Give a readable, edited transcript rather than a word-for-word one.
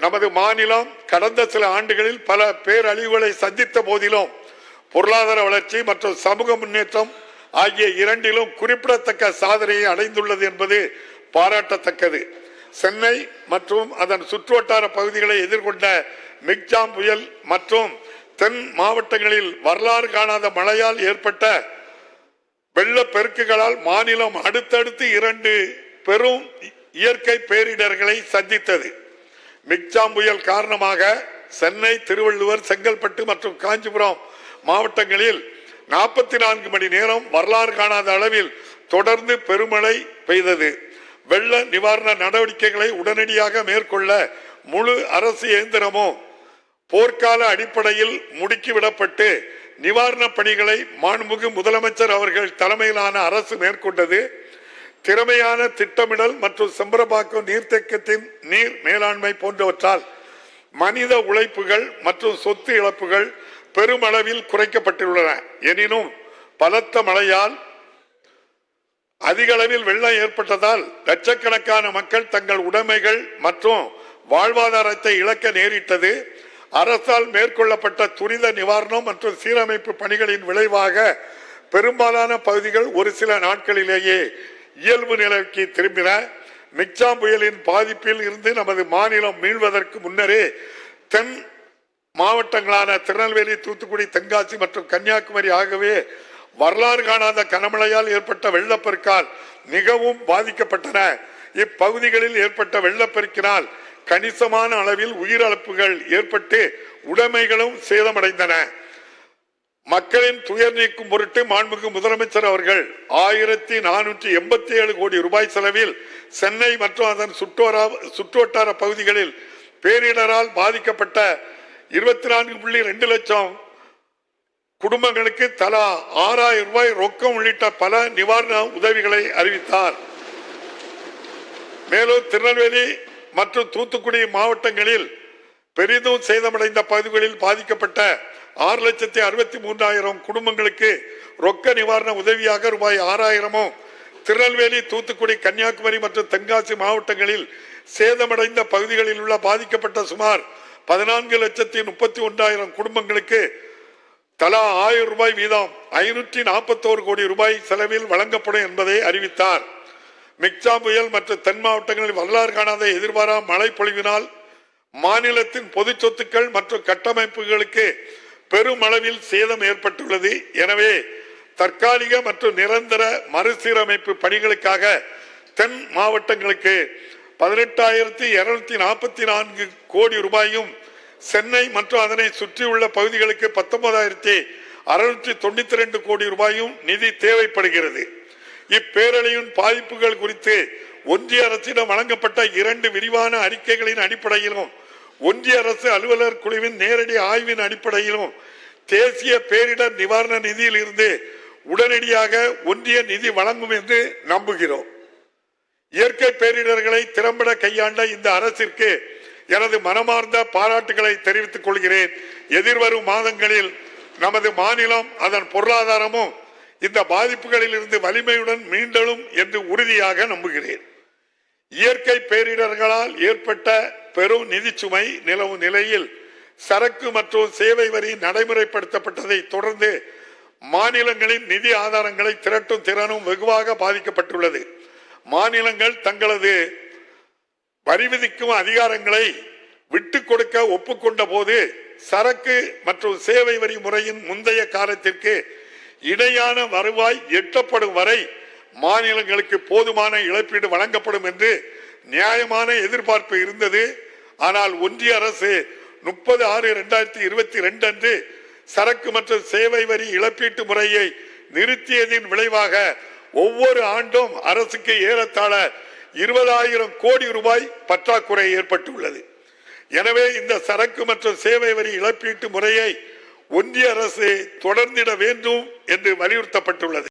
நமது மாநிலம் கடந்த சில ஆண்டுகளில் பல பேரழிவுகளை சந்தித்த போதிலும் பொருளாதார வளர்ச்சி மற்றும் சமூக முன்னேற்றம் ஆகிய இரண்டிலும் குறிப்பிடத்தக்க சாதனையை அடைந்துள்ளது என்பது பாராட்டத்தக்கது. சென்னை மற்றும் அதன் சுற்றுவட்டார பகுதிகளை எதிர்கொண்ட மிக்ஜாம் புயல் மற்றும் தென் மாவட்டங்களில் வரலாறு காணாத மழையால் ஏற்பட்ட வெள்ளப்பெருக்குகளால் மாநிலம் அடுத்தடுத்து 2 பெரும் இயற்கை பேரிடர்களை சந்தித்தது. மிக்ஜாம் புயல் காரணமாக சென்னை, திருவள்ளுவர், செங்கல்பட்டு மற்றும் காஞ்சிபுரம் மாவட்டங்களில் 44 மணி நேரம் வரலாறு காணாத அளவில் தொடர்ந்து பெருமழை பெய்தது. வெள்ள நிவாரண நடவடிக்கைகளை உடனடியாக மேற்கொள்ள முழு அரசு இயந்திரமும் போர்க்கால அடிப்படையில் முடுக்கிவிடப்பட்டு நிவாரண பணிகளை மாண்புமிகு முதலமைச்சர் அவர்கள் தலைமையிலான அரசு மேற்கொண்டது. திறமையான திட்டமிடல் மற்றும் செம்பரம்பாக்கம் நீர்த்தேக்கத்தின் நீர் மேலாண்மை போன்றவற்றால் மனித உழைப்புகள் மற்றும் சொத்து இழப்புகள் பெருமளவில் குறைக்கப்பட்டுள்ளன. எனினும் பலத்த மழையால் அதிக அளவில் வெள்ளம் ஏற்பட்டதால் லட்சக்கணக்கான மக்கள் தங்கள் உடைமைகள் மற்றும் வாழ்வாதாரத்தை இழக்க நேரிட்டது. அரசால் மேற்கொள்ளப்பட்ட துரித நிவாரணம் மற்றும் சீரமைப்பு பணிகளின் விளைவாக பெரும்பாலான பகுதிகள் ஒரு சில நாட்களிலேயே இயல்பு நிலைக்கு திரும்பின. மிக்ஜாம் புயலின் பாதிப்பில் இருந்து நமது மாநிலம் மீள்வதற்கு முன்னரே தென் மாவட்டங்களான திருநெல்வேலி, தூத்துக்குடி, தென்காசி மற்றும் கன்னியாகுமரி ஆகவே வரலாறு காணாத கனமழையால் ஏற்பட்ட வெள்ளப்பெருக்கால் மிகவும் பாதிக்கப்பட்டன. இப்பகுதிகளில் ஏற்பட்ட வெள்ளப்பெருக்கினால் கணிசமான அளவில் உயிரிழப்புகள் ஏற்பட்டு உடைமைகளும் சேதமடைந்தன. மக்களின் துயர் நீக்கும் பொருட்டு மாண்புமிகு முதலமைச்சர் அவர்கள் 1487 கோடி ரூபாய் செலவில் சென்னை மற்றும் அதன் சுற்றுவட்டார பகுதிகளில் பேரிடரால் பாதிக்கப்பட்ட 24.2 லட்சம் குடும்பங்களுக்கு தலா 6000 ரூபாய் ரொக்கம் உள்ளிட்ட பல நிவாரண உதவிகளை அறிவித்தார். மேலும் திருநெல்வேலி மற்றும் தூத்துக்குடி மாவட்டங்களில் பெரிதும் சேதமடைந்த பகுதிகளில் பாதிக்கப்பட்ட 6,63,000 குடும்பங்களுக்கு ரொக்க நிவாரண உதவியாக ரூபாய் 6000 திருநெல்வேலி, தூத்துக்குடி, கன்னியாகுமரி மற்றும் தென்காசி மாவட்டங்களில் சேதமடைந்த பகுதிகளில் உள்ள பாதிக்கப்பட்ட சுமார் 14,31,000 குடும்பங்களுக்கு தலா 1000 ரூபாய் வீதம் 541 கோடி ரூபாய் செலவில் வழங்கப்படும் என்பதை அறிவித்தார். மிக்ஜாம் புயல் மற்றும் தென் மாவட்டங்களில் வரலாறு காணாத எதிர்பாரா மழை பொழிவினால் மாநிலத்தின் பொது சொத்துக்கள் மற்றும் கட்டமைப்புகளுக்கு பெருமளவில் சேதம் ஏற்பட்டுள்ளது. எனவே தற்காலிக மற்றும் நிரந்தர மறுசீரமைப்பு பணிகளுக்காக தென் மாவட்டங்களுக்கு 18,244 கோடி ரூபாயும், சென்னை மற்றும் அதனை சுற்றியுள்ள பகுதிகளுக்கு 19,692 கோடி ரூபாயும் நிதி தேவைப்படுகிறது. இப்பேரழிவின் பாதிப்புகள் குறித்து ஒன்றிய அரசிடம் வழங்கப்பட்ட 2 விரிவான அறிக்கைகளின் அடிப்படையிலும் ஒன்றிய அரசு அலுவலர் குழுவின் நேரடி ஆய்வின் அடிப்படையிலும் தேசிய பேரிடர் நிவாரண நிதியில் இருந்து உடனடியாக ஒன்றிய நிதி வழங்கும் என்று நம்புகிறோம். இயற்கை பேரிடர்களை திறம்பட கையாண்ட இந்த அரசிற்கு எனது மனமார்ந்த பாராட்டுகளை தெரிவித்துக் கொள்கிறேன். எதிர்வரும் மாதங்களில் நமது மாநிலம் அதன் பொருளாதாரமும் இந்த பாதிப்புகளில் இருந்து வலிமையுடன் மீண்டலும் என்று உறுதியாக நம்புகிறேன். இயற்கை பேரிடர்களால் ஏற்பட்ட பெரும் நிதி சுமை நிலவும் நிலையில் சரக்கு மற்றும் சேவை வரி நடைமுறைப்படுத்தப்பட்டதை தொடர்ந்து மாநிலங்களின் நிதி ஆதாரங்களை திரட்டும் திறனும் வெகுவாக பாதிக்கப்பட்டுள்ளது. மாநிலங்கள் தங்களது வரி விதிக்கும் அதிகாரங்களை விட்டுக் கொடுக்க ஒப்புக்கொண்ட போது சரக்கு மற்றும் சேவை வரி முறையின் முந்தைய காலத்திற்கு இணையான வருவாய் எட்டப்படும் வரை மாநிலங்களுக்கு போதுமான இழப்பீடு வழங்கப்படும் என்று நியாயமான எதிர்பார்ப்பு இருந்தது. ஆனால் ஒன்றிய அரசு 30/6/2022 அன்று சரக்கு மற்றும் சேவை வரி இழப்பீட்டு முறையை நிறுத்தியதின் விளைவாக ஒவ்வொரு ஆண்டும் அரசுக்கு ஏறத்தாழ 20,000 கோடி ரூபாய் பற்றாக்குறை ஏற்பட்டுள்ளது. எனவே இந்த சரக்கு மற்றும் சேவை வரி இழப்பீட்டு முறையை ஒன்றிய அரசு தொடர்ந்திட வேண்டும் என்று வலியுறுத்தப்பட்டுள்ளது.